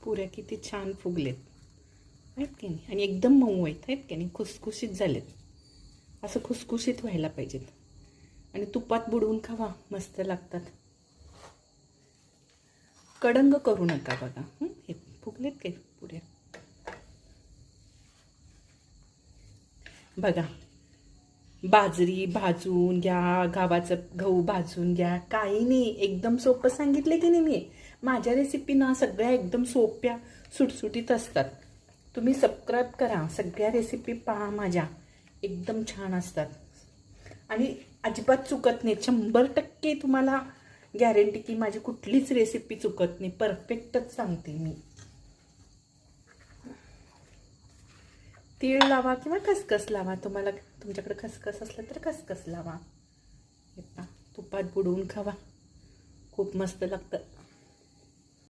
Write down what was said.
पुऱ्या किती छान फुगलेत आहेत की नाही, आणि एकदम मऊ आहेत की नाही, खुसखुशीत झालेत. असं खुसखुशीत व्हायला पाहिजेत आणि तुपात बुडवून खावा, मस्त लागतात. कडंग करू नका बघा. हे फुगलेत काय पुऱ्या बघा. बाजरी भाजून घ्या, गव्हाचं गहू भाजून घ्या, काही नाही, एकदम सोपं सांगितलं की नाही मी. माझ्या रेसिपी ना सगळ्या एकदम सोप्या सुटसुटीत असतात. तुम्ही सबस्क्राईब करा, सगळ्या रेसिपी पहा माझ्या, एकदम छान असतात आणि अजिबात चुकत नाही. 100% तुम्हाला गॅरंटी की माझी कुठलीच रेसिपी चुकत नाही, परफेक्टच सांगते मी. तीळ लावा किंवा खसखस लावा, तुम्हाला तुमच्याकडे खसखस असलं तर खसखस लावा. तुपात बुडवून खावा, खूप मस्त लागतं.